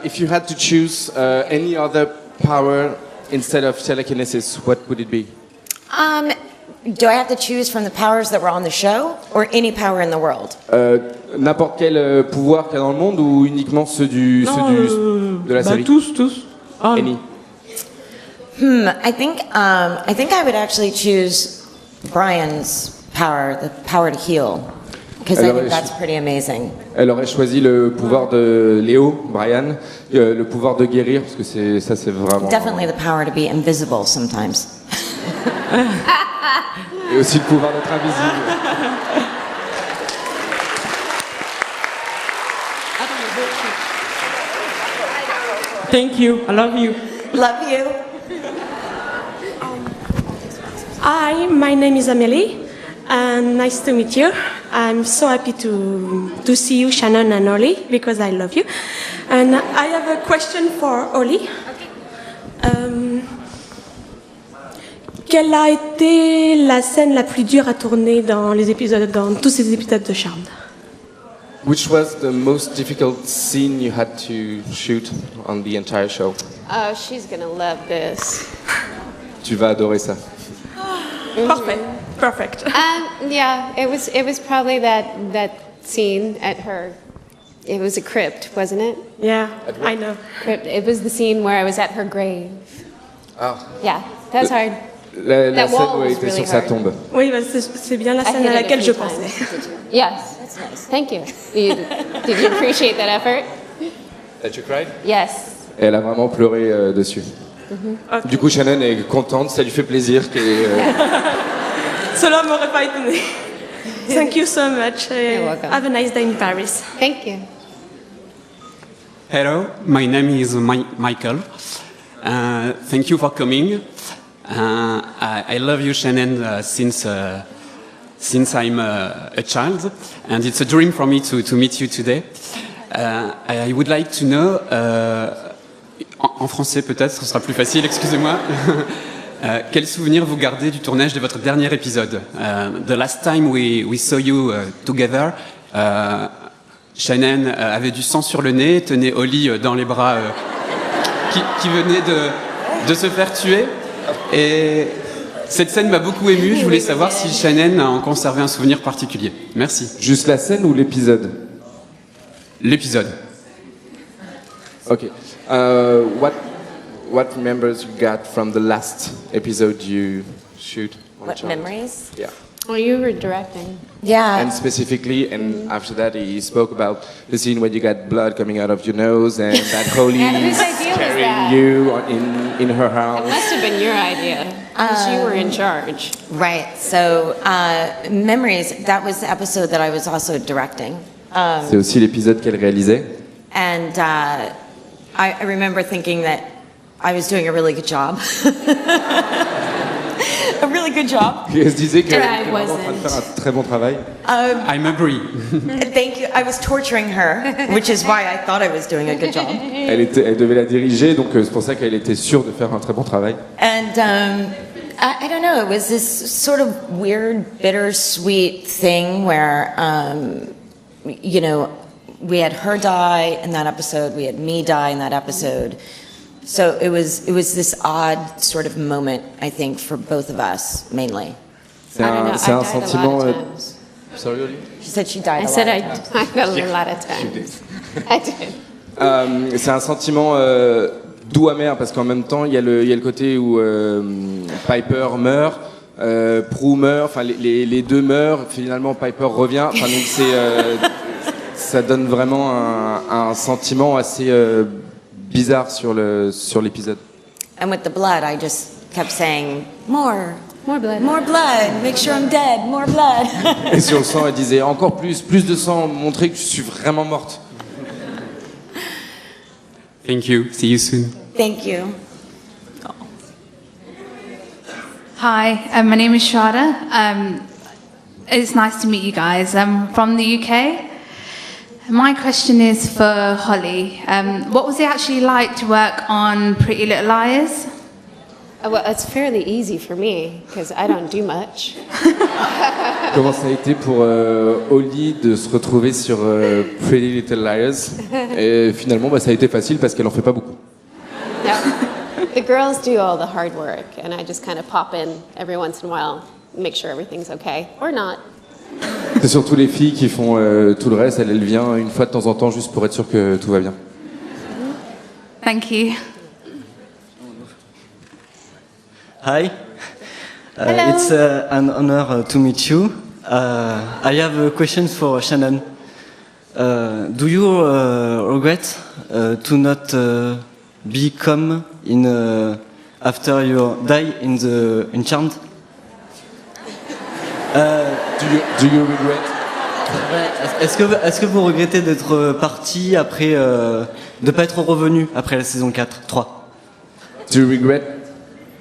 If you had to choose any other power instead of telekinesis, what would it be? Do I have to choose from the powers that were on the show or any power in the world? N'importe quel pouvoir qu'il y a dans le monde ou uniquement ceux de la série? Tous. Any. I think I would actually choose Brian's power, the power to heal, because I think that's pretty amazing. Elle aurait choisi le pouvoir de Léo, Brian, le pouvoir de guérir, parce que c'est vraiment... Definitely the power to be invisible sometimes. Et aussi le pouvoir d'être invisible. Thank you. I love you. Love you. Hi, my name is Amélie, and nice to meet you. I'm so happy to see you, Shannon and Ollie, because I love you. And I have a question for Ollie. Quelle a été la scène la plus dure à tourner dans tous ces épisodes de Charmed? Which was the most difficult scene you had to shoot on the entire show? Oh, she's gonna love this. Tu vas adorer ça. Perfect. Yeah, it was probably that scene at her. It was a crypt, wasn't it? Yeah, I know. Crypt. It was the scene where I was at her grave. Ah. Yeah, that's hard. La That scène wall où elle was était really sur sa hard. tombe. Oui, bah, c'est bien la I scène hit à it a laquelle je few pensais. times. Yes, that's nice. Thank you. Did you appreciate that effort? That you cried? Yes. Et elle a vraiment pleuré dessus. Okay. Du coup, Shannon est contente, ça lui fait plaisir. Cela m'aurait pas étonné. Thank you so much. You're welcome. Have a nice day in Paris. Thank you. Hello, my name is Michael. Thank you for coming. I love you, Shannon, since I'm a child, and it's a dream for me to meet you today. I would like to know, en français peut-être, ce sera plus facile, excusez-moi. Quel souvenir vous gardez du tournage de votre dernier épisode? The last time we saw you together, Shannon avait du sang sur le nez, tenait Ollie dans les bras, qui venait de se faire tuer. Et cette scène m'a beaucoup ému. Je voulais savoir si Shannon en conservait un souvenir particulier. Merci. Juste la scène ou l'épisode? L'épisode. Ok. What memories you got from the last episode you shoot? What memories? Yeah. Well, you were directing. Yeah. And specifically, and after that, he spoke about the scene where you got blood coming out of your nose, and that Holly And whose idea was carrying that? you in her It house. must have been your idea, because you were in charge. Right. So, Memories, that was the episode that I was also directing. C'est aussi l'épisode qu'elle réalisait. And I remember thinking that I was doing a really good job. A really good job. Et elle se disait qu'elle I était vraiment en train de wasn't. faire un très bon travail. I'm agree. Thank you. I was torturing her, which is why I thought I was doing a good job. Elle devait la diriger, donc c'est pour ça qu'elle était sûre de faire un très bon travail. And I don't know, it was this sort of weird, bittersweet thing where, you know, we had her die in that episode, we had me die in that episode. So it was this odd sort of moment, I think, for both of us, mainly. C'est I don't know, un, c'est I un died a lot sentiment. of times. Sorry, Oli? She said she died I a said lot I of times. died a lot of times. I did. C'est un sentiment doux amer parce qu'en même temps il y a le côté où Piper meurt, Prue meurt, enfin les deux meurent, finalement Piper revient, enfin donc ça donne vraiment un sentiment assez bizarre sur l'épisode. And with the blood, I just kept saying, more blood. more blood, make sure I'm dead, more blood. Et sur le sang elle disait encore plus de sang, montrer que je suis vraiment morte. Thank you. See you soon. Thank you. Hi, my name is Shada. It's nice to meet you guys. I'm from the UK. My question is for Holly. What was it actually like to work on Pretty Little Liars? Well, it's fairly easy for me because I don't do much. Comment ça a été pour Holly de se retrouver sur Pretty Little Liars? Et finalement, ça a été facile parce qu'elle en fait pas beaucoup. No. The girls do all the hard work, and I just kind of pop in every once in a while, make sure everything's okay, or not. C'est surtout les filles qui font tout le reste. Elle vient une fois de temps en temps juste pour être sûre que tout va bien. Thank you. Hi. Hello. It's an honor to meet you. I have a question for Shannon. Do you regret to not become in after you die in Charmed? Do you regret? Est-ce que vous regrettez d'être parti après, de pas être revenu après la saison 4, 3? Do you regret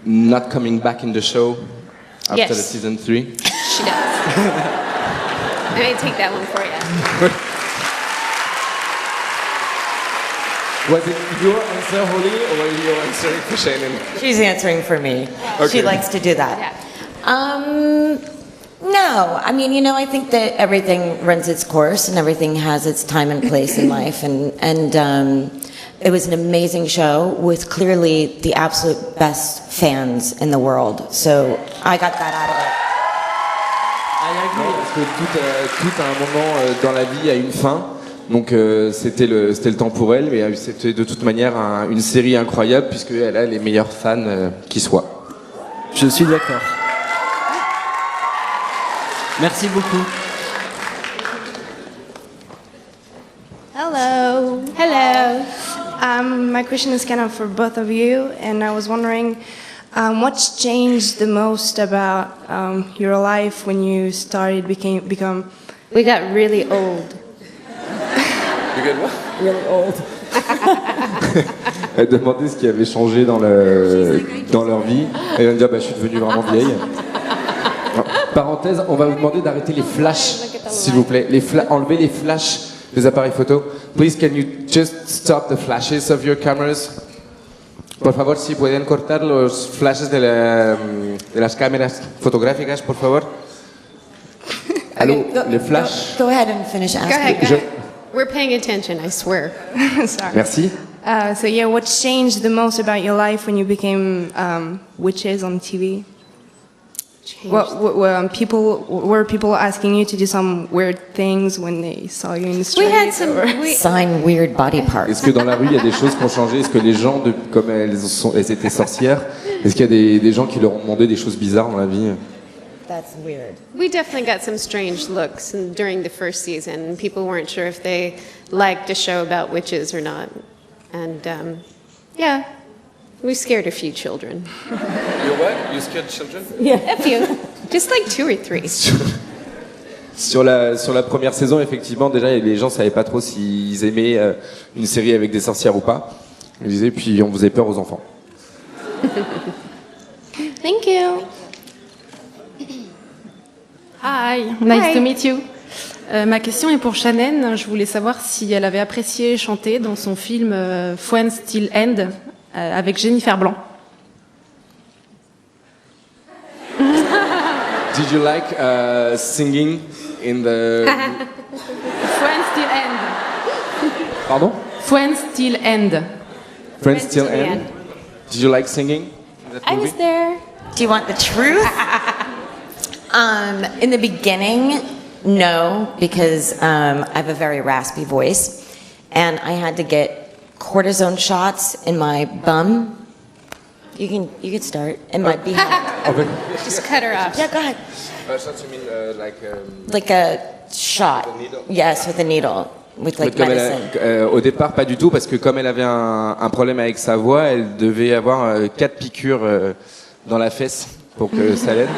not coming back in the show after Yes. the season 3? She does. I may take that one for you. Was it your answer, Holly, or were you answering for Shannon? She's answering for me. Okay. She likes to do that. Yeah. No, I mean, I think that everything runs its course and everything has its time and place in life. And it was an amazing show with clearly the absolute best fans in the world. So I got that out of it. Parce que tout à un moment dans la vie a une fin. Donc c'était le temps pour elle, mais c'était de toute manière une série incroyable puisqu'elle a les meilleurs fans qui soient. Je suis d'accord. Merci beaucoup. Hello. Hello. My question is kind of for both of you, and I was wondering what's changed the most about your life when you started become. We got really old. Elle demandait ce qui avait changé dans leur vie. Elle vient de dire je suis devenue vraiment vieille. Alors, parenthèse, on va vous demander d'arrêter les flashs, s'il vous plaît. Enlevez les flashs des appareils photo. Please, can you just stop the flashes of your cameras? Por favor, si pueden cortar los flashes de las cámaras fotográficas, por favor. Allô, les flashs. Go ahead and finish asking. Go ahead. We're paying attention, I swear. Sorry. Merci. So yeah, what's changed the most about your life when you became witches on TV? Were people asking you to do some weird things when they saw you in the street? We had some. Sign weird body parts. Est-ce que dans la rue, il y a des choses qui ont changé? Est-ce que les gens, comme elles étaient sorcières, est-ce qu'il y a des gens qui leur ont demandé des choses bizarres dans la vie? That's weird. We definitely got some strange looks during the first season. People weren't sure if they liked a show about witches or not. And yeah, we scared a few children. You what? You scared children? A few. Just like 2 or 3. Sur la première saison, effectivement, déjà, les gens savaient pas trop s'ils aimaient une série avec des sorcières ou pas. Ils disaient, puis on faisait peur aux enfants. Thank you. Hi, nice to meet you. Ma question est pour Shannon. Je voulais savoir si elle avait apprécié chanter dans son film Friends Till End avec Jennifer Blanc. Did you like singing in the... Friends Till End. Pardon? Friends Till End. Friends Till End. Did you like singing in that I movie? was there. Do you want the truth? In the beginning, no, because I have a very raspy voice, and I had to get cortisone shots in my bum. You can start in my behind. Just cut her off. Yeah, go ahead. Shots, you mean Like a shot. With a needle? Yes, with a needle, with like Comme medicine. au départ, pas du tout, parce que comme elle avait un problème avec sa voix, elle devait avoir 4 piqûres dans la fesse pour que ça l'aide.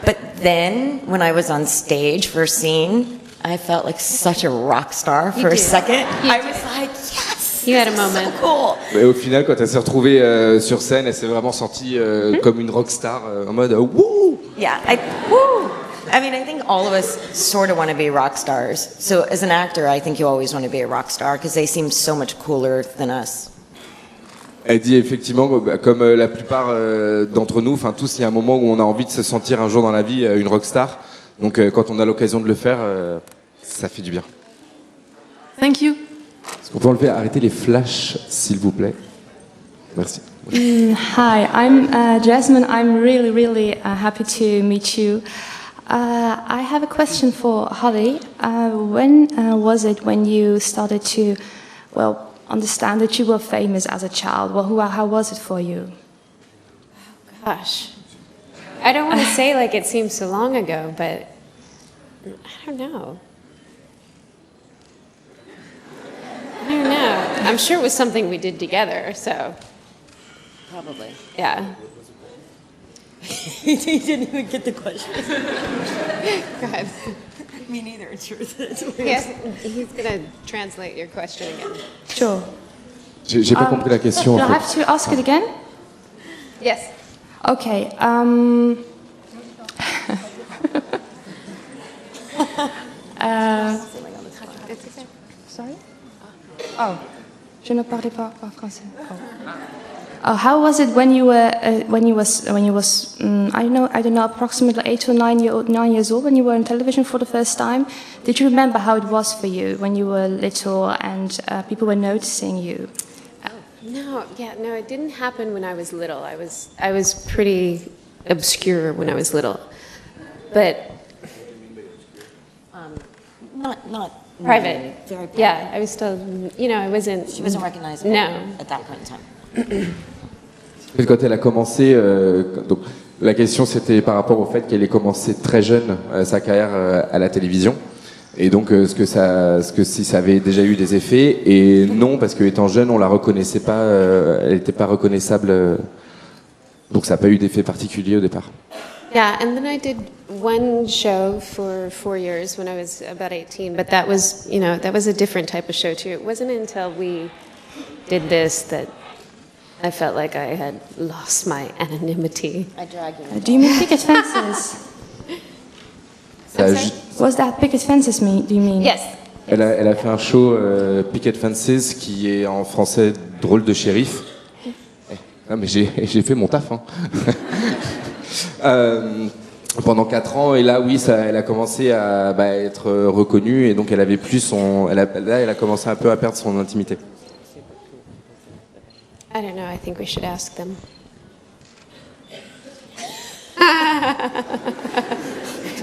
But then, when I was on stage for a scene, I felt like such a rock star for a second. I was like, yes, You had a this is moment. so cool. Et au final, quand elle s'est retrouvée sur scène, elle s'est vraiment sentie comme une rockstar, en mode wouh! Yeah, woo! I mean, I think all of us sort of want to be rock stars. So as an actor, I think you always want to be a rock star because they seem so much cooler than us. Elle dit effectivement, comme la plupart d'entre nous, enfin tous, il y a un moment où on a envie de se sentir un jour dans la vie une rockstar. Donc quand on a l'occasion de le faire, ça fait du bien. Thank you. Est-ce qu'on peut enlever, arrêter les flashs, s'il vous plaît? Merci. Hi, I'm Jasmine. I'm really happy to meet you. I have a question for Holly. When was it when you started to, understand that you were famous as a child? Well, how was it for you? Gosh. I don't want to say like it seems so long ago, but I don't know. I don't know. I'm sure it was something we did together, so. Probably. Yeah. He didn't even get the question. Go ahead. Me neither, in truth. Yes, he's going to translate your question again. Sure. J'ai pas compris la question. Do I En fait. have to ask it again? Yes. Okay. Sorry? Oh, je ne parlais pas français. Oh, how was it when you were I don't know approximately 8 or 9 years old when you were on television for the first time? Did you remember how it was for you when you were little and people were noticing you? No, it didn't happen when I was little. I was pretty obscure when I was little, but Not private. Very private. Yeah, I was still, I wasn't. She wasn't recognizable No. at that point in time. Quand elle a commencé, donc, la question c'était par rapport au fait qu'elle ait commencé très jeune sa carrière à la télévision. Et donc, si ça avait déjà eu des effets. Et non, parce qu'étant jeune, on la reconnaissait pas, elle n'était pas reconnaissable. Donc, ça n'a pas eu d'effet particulier au départ. Yeah, and then I did one show for 4 years when I was about 18, but that was a different type of show too. It wasn't until we did this that I felt like I had lost my anonymity. I drag you. Do you mean picket fences? Was that picket fences do you mean? Yes. Elle a fait un show Picket Fences qui est en français drôle de shérif. Ah, mais j'ai fait mon taf. Hein. Pendant 4 ans, et là, oui, elle a commencé à être reconnue, et donc elle avait plus elle a commencé un peu à perdre son intimité. I don't know, I think we should ask them.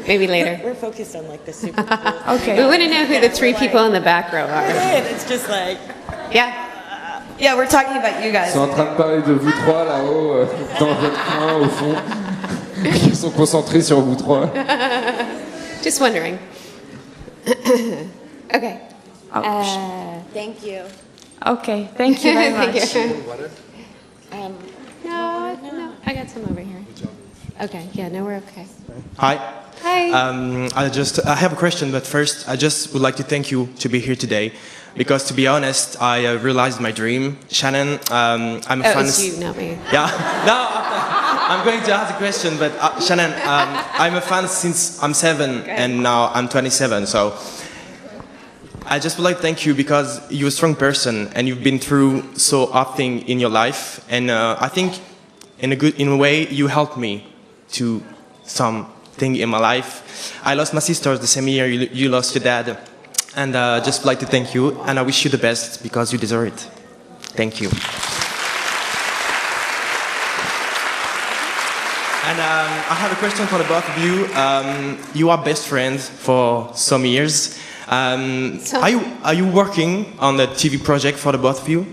Maybe later. We're focused on like the super cool. Okay. We want to know who the 3 people in the back row are. It's just like, Yeah. yeah, we're talking about you guys. Ils sont en train de parler de vous trois là-haut, dans votre train au fond. Ils sont concentrés sur vous trois. Just wondering. Okay. Thank you. Okay, thank you very Thank much. you. No, I got some over here. Okay, yeah, no, we're okay. Hi. Hi. I have a question, but first, I just would like to thank you to be here today, because to be honest, I realized my dream. Shannon, I'm a fan. It's you, not me. Yeah. No, I'm going to ask a question, but Shannon, I'm a fan since I'm 7, and now I'm 27. So I just would like to thank you because you're a strong person and you've been through so often in your life, and I think in a way you helped me to something in my life. I lost my sister the same year you lost your dad, and just like to thank you, and I wish you the best because you deserve it. Thank you. And I have a question for the both of you. You are best friends for some years. Are you working on a TV project for the both of you?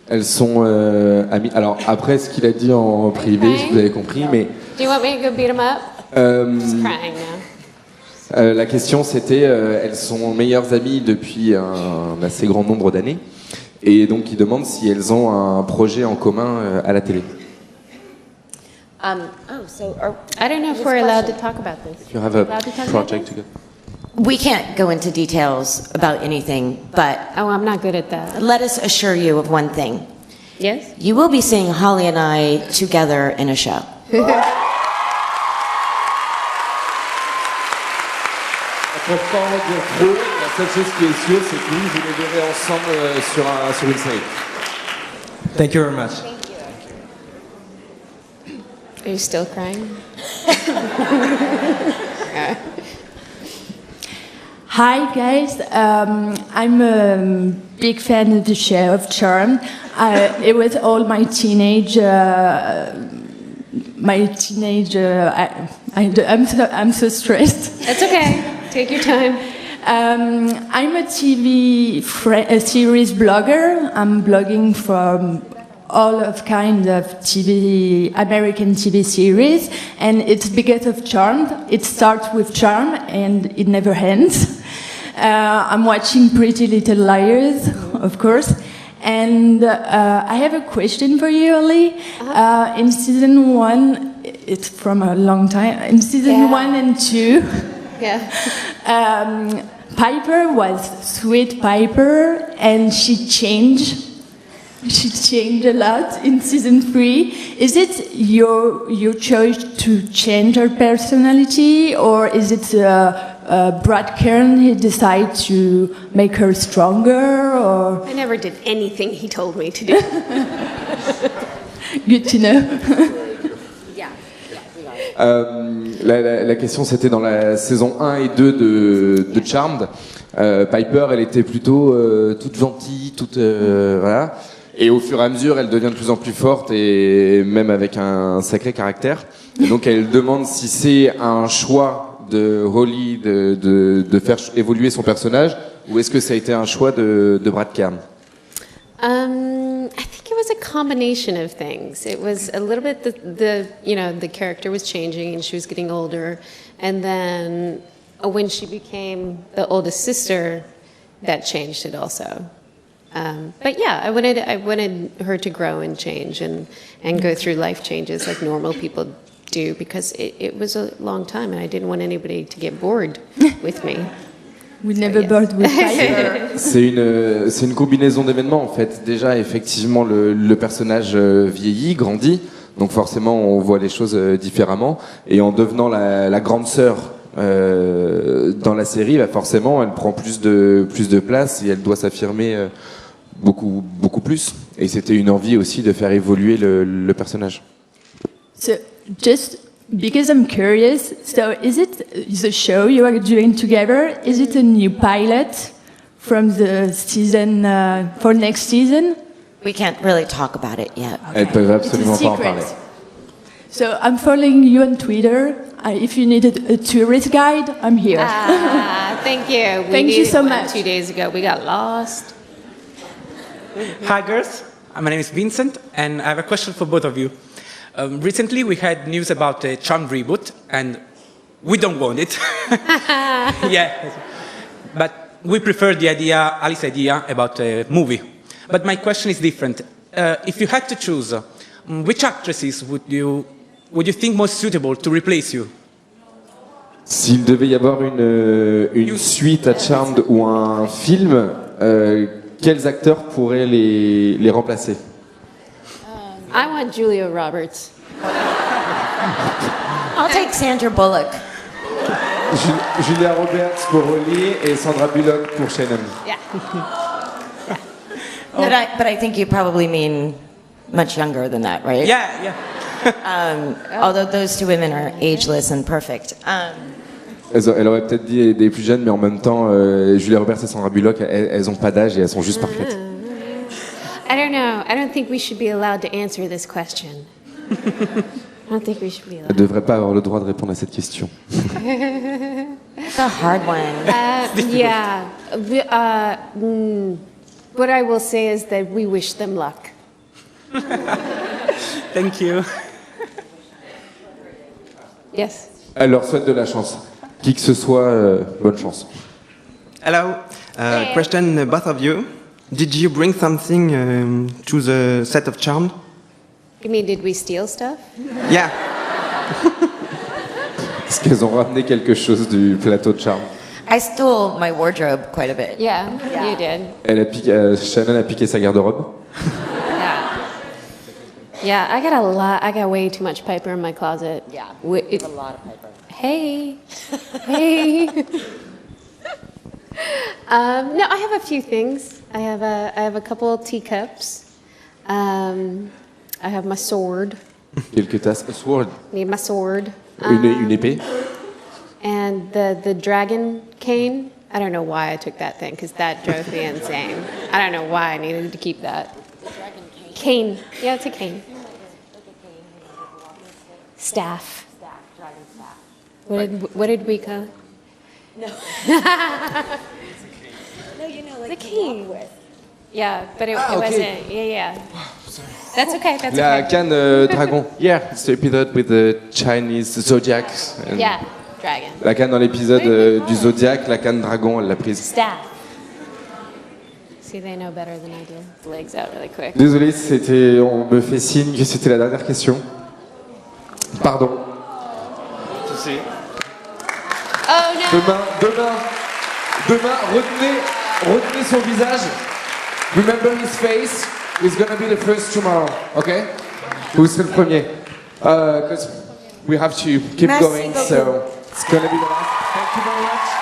Elles sont amies. Alors après ce qu'il a dit en privé, vous avez compris, mais Do you want me to go beat him up? He's crying now. la question c'était, elles sont meilleures amies depuis un assez grand nombre d'années, et donc ils demandent si elles ont un projet en commun à la télé. I don't know if we're allowed to talk about this. You have a Allowed to talk about project this? together. We can't go into details about anything, but Oh, I'm not good at that. let us assure you of one thing. Yes? You will be seeing Holly and I together in a show. On peut pas en dire trop. La seule chose qui est sûre, c'est que vous les verrez ensemble sur une série. Thank you very much. Are you still crying? Hi guys, I'm a big fan of the show of Charmed. It was all my teenage. I'm so stressed. That's okay. Take your time. I'm a series blogger. I'm blogging from all of kinds of American TV series, and it's because of Charmed. It starts with Charm, and it never ends. I'm watching Pretty Little Liars, of course, and I have a question for you, Ollie. In season 1, it's from a long time. In season 1 and 2, Piper was Sweet Piper, and she changed. She changed a lot in season 3. Is it your choice to change her personality, or is it Brad Kern he decided to make her stronger? Or I never did anything he told me to do. Good to know. La question c'était dans la saison 1 et 2 de Charmed. Piper, elle était plutôt toute gentille, toute voilà. Et au fur et à mesure, elle devient de plus en plus forte et même avec un sacré caractère. Et donc elle demande si c'est un choix de Holly de faire évoluer son personnage, ou est-ce que ça a été un choix de Brad Kern? I think it was a combination of things. It was a little bit the character was changing and she was getting older, and then when she became the oldest sister, that changed it also. But yeah, I wanted her to grow and change and go through life changes like normal people do, because it was a long time and I didn't want anybody to get bored with me. We never bored with Piper. C'est une combinaison d'événements en fait. Déjà, effectivement, le personnage vieillit, grandit, donc forcément on voit les choses différemment. Et en devenant la grande sœur dans la série, bah forcément elle prend plus de place et elle doit s'affirmer beaucoup plus. Et c'était une envie aussi de faire évoluer le personnage. So, just because I'm curious, so is it the show you are doing together? Is it a new pilot from the season for next season? We can't really talk about it yet. Elles peuvent absolument pas en parler. So I'm following you on Twitter. If you need a tourist guide, I'm here. Thank you. Thank you so much. 2 days ago, we got lost. Hi girls, my name is Vincent and I have a question for both of you. Recently we had news about a Charmed reboot and we don't want it. Yeah, but we prefer the idea, Alice's idea about a movie. But my question is different. If you had to choose, which actresses would you think most suitable to replace you? S'il devait y avoir une suite à Charmed ou un film, quels acteurs pourraient les remplacer? I want Julia Roberts. I'll take Sandra Bullock. Julia Roberts pour Holly et Sandra Bullock pour Shannon. Yeah. But I think you probably mean much younger than that, right? Yeah. Although those two women are ageless and perfect. Elle aurait peut-être dit des plus jeunes, mais en même temps, Julia Roberts et Sandra Bullock, elles ont pas d'âge et elles sont juste parfaites. I don't know. I don't think we should be allowed to answer this question. I don't think we should be allowed. Elle devrait pas avoir le droit de répondre à cette question. It's a hard one. Yeah. What I will say is that we wish them luck. Thank you. Yes. Elle leur souhaite de la chance. Qui que ce soit, bonne chance. Hello. Question, both of you. Did you bring something to the set of Charmed? You mean, did we steal stuff? Yeah. Est-ce qu'elles ont ramené quelque chose du plateau de Charmed? I stole my wardrobe quite a bit. Yeah, you did. Shannon a piqué sa garde-robe. Yeah, I got way too much Piper in my closet. Yeah, It's a lot of Piper. Hey. No, I have a few things. I have a couple teacups. I have my sword. Quelques tasses. A sword. Need my sword. Une épée. And the dragon cane. I don't know why I took that thing because that drove me insane. I don't know why I needed to keep that. Cane. Yeah, it's a cane. Staff. What did we call it? No. No, you know, like the cane. Yeah, but it okay. wasn't. Yeah. That's okay. That's La okay. canne dragon. Yeah, it's the episode with the Chinese zodiac. And Yeah, dragon. La canne dans l'épisode du zodiac, la canne dragon, elle l'a prise. Staff. See, they know better than I do. Legs out really quick. Désolé, on me fait signe que c'était la dernière question. Pardon. Oh no. Demain, retenez son visage. Remember his face. He's gonna be the first tomorrow, okay? Vous serez le premier. Because we have to keep Merci going, beaucoup. so it's gonna be the last. Thank you very much.